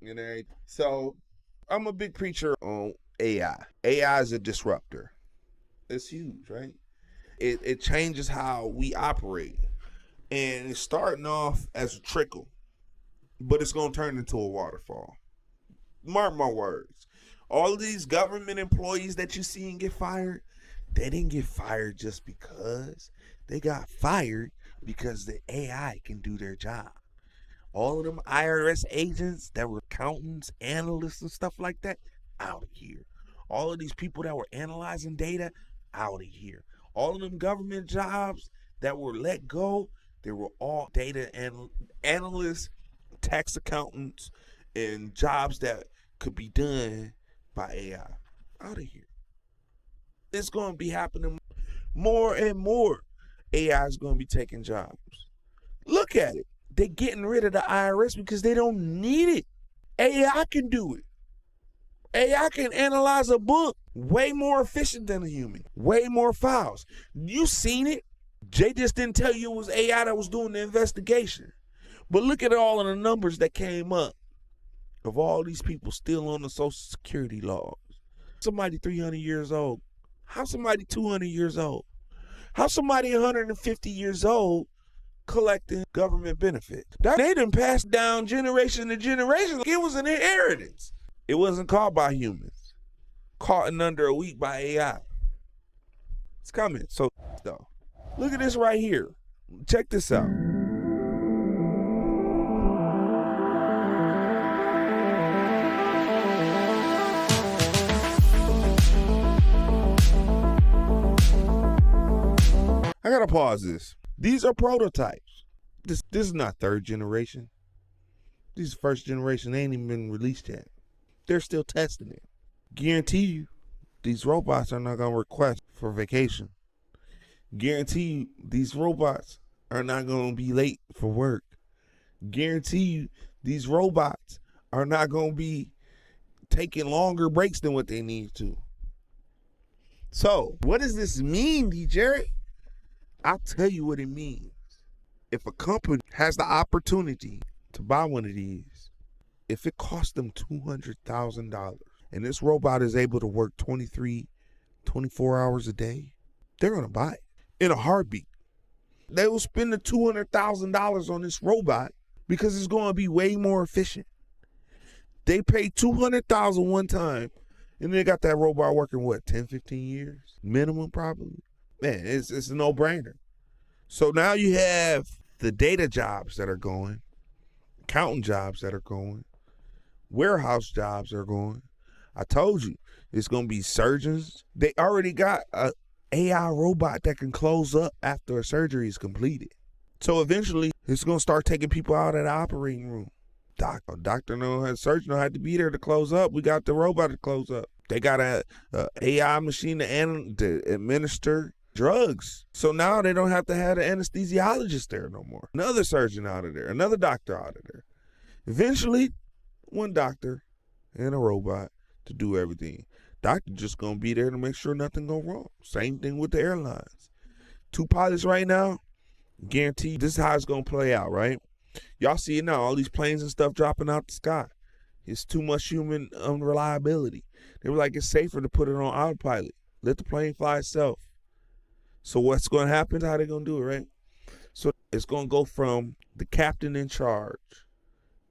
You know, so I'm a big preacher on AI. AI is a disruptor. It's huge, right? It changes how we operate. And it's starting off as a trickle, but it's going to turn into a waterfall. Mark my words. All of these government employees that you see and get fired, they didn't get fired just because. They got fired because the AI can do their job. All of them IRS agents that were accountants, analysts, and stuff like that, out of here. All of these people that were analyzing data, out of here. All of them government jobs that were let go, they were all data analysts, tax accountants, and jobs that could be done by AI. Out of here. It's going to be happening more and more. AI is going to be taking jobs. Look at it. They're getting rid of the IRS because they don't need it. AI can do it. AI can analyze a book way more efficient than a human. Way more files. You seen it. Jay just didn't tell you it was AI that was doing the investigation. But look at all of the numbers that came up of all these people still on the Social Security laws. Somebody 300 years old. How somebody 200 years old? How somebody 150 years old collecting government benefits? They done passed down generation to generation. It was an inheritance. It wasn't caught by humans. Caught in under a week by AI. It's coming. So, though, look at this right here. Check this out. I gotta pause this. These are prototypes. This is not third generation. This is first generation. They ain't even been released yet. They're still testing it. Guarantee you, these robots are not gonna request for vacation. Guarantee you, these robots are not gonna be late for work. Guarantee you, these robots are not gonna be taking longer breaks than what they need to. So, what does this mean, Dee Jerett? I'll tell you what it means. If a company has the opportunity to buy one of these, if it costs them $200,000 and this robot is able to work 23, 24 hours a day, they're going to buy it in a heartbeat. They will spend the $200,000 on this robot because it's going to be way more efficient. They paid $200,000 one time and they got that robot working, what, 10, 15 years? Minimum, probably. Man, it's a no-brainer. So now you have the data jobs that are going, accounting jobs that are going, warehouse jobs are going. I told you, it's going to be surgeons. They already got an AI robot that can close up after a surgery is completed. So eventually, it's going to start taking people out of the operating room. Surgeon had to be there to close up. We got the robot to close up. They got a AI machine to administer drugs. So now they don't have to have an anesthesiologist there no more. Another surgeon out of there, another doctor out of there. Eventually, one doctor and a robot to do everything. Doctor just gonna be there to make sure nothing go wrong. Same thing with the airlines. 2 pilots right now, guaranteed this is how it's gonna play out, right? Y'all see it now, all these planes and stuff dropping out the sky. It's too much human unreliability. They were like, it's safer to put it on autopilot. Let the plane fly itself. So what's going to happen? How they going to do it, right? So it's going to go from the captain in charge,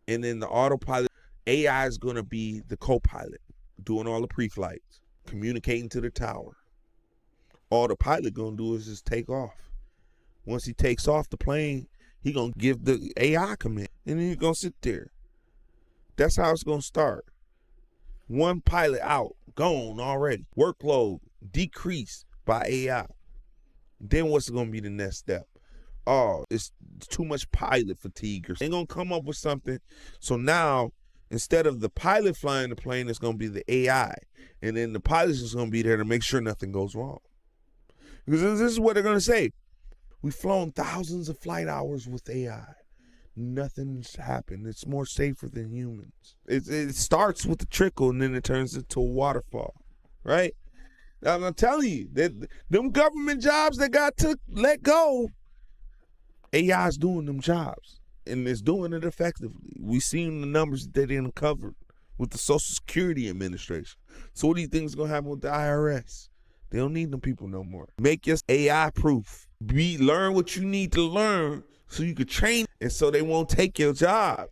and then the autopilot. AI is going to be the co-pilot, doing all the pre-flights, communicating to the tower. All the pilot going to do is just take off. Once he takes off the plane, he going to give the AI command, and then he's going to sit there. That's how it's going to start. One pilot out, gone already. Workload decreased by AI. Then what's going to be the next step? Oh, it's too much pilot fatigue. They're going to come up with something. So now, instead of the pilot flying the plane, it's going to be the AI. And then the pilot's just going to be there to make sure nothing goes wrong. Because this is what they're going to say. We've flown thousands of flight hours with AI. Nothing's happened. It's more safer than humans. It starts with a trickle and then it turns into a waterfall, right? I'm telling you, that them government jobs that got let go, AI's doing them jobs. and it's doing it effectively. We seen the numbers that they didn't cover with the Social Security Administration. So what do you think is gonna happen with the IRS? They don't need them people no more. Make your AI proof. Learn what you need to learn so you can train, and so they won't take your jobs.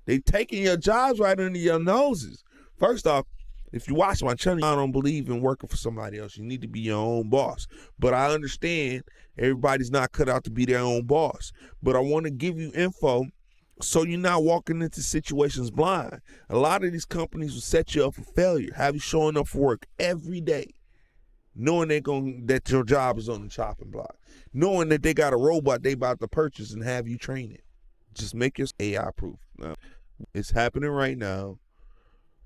They taking your jobs right under your noses. First off, if you watch my channel, I don't believe in working for somebody else. You need to be your own boss. But I understand everybody's not cut out to be their own boss. But I want to give you info so you're not walking into situations blind. A lot of these companies will set you up for failure, have you showing up for work every day, knowing that your job is on the chopping block, knowing that they got a robot they about to purchase and have you train it. Just make your AI proof. Now, it's happening right now.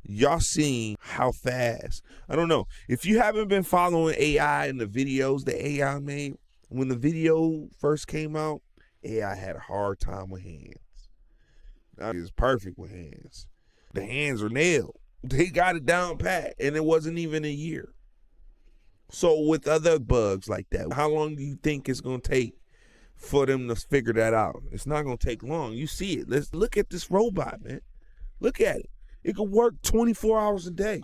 Y'all seeing how fast. I don't know. If you haven't been following AI and the videos that AI made, when the video first came out, AI had a hard time with hands. Now it's perfect with hands. The hands are nailed. They got it down pat, and it wasn't even a year. So with other bugs like that, how long do you think it's going to take for them to figure that out? It's not going to take long. You see it. Let's look at this robot, man. Look at it. It could work 24 hours a day.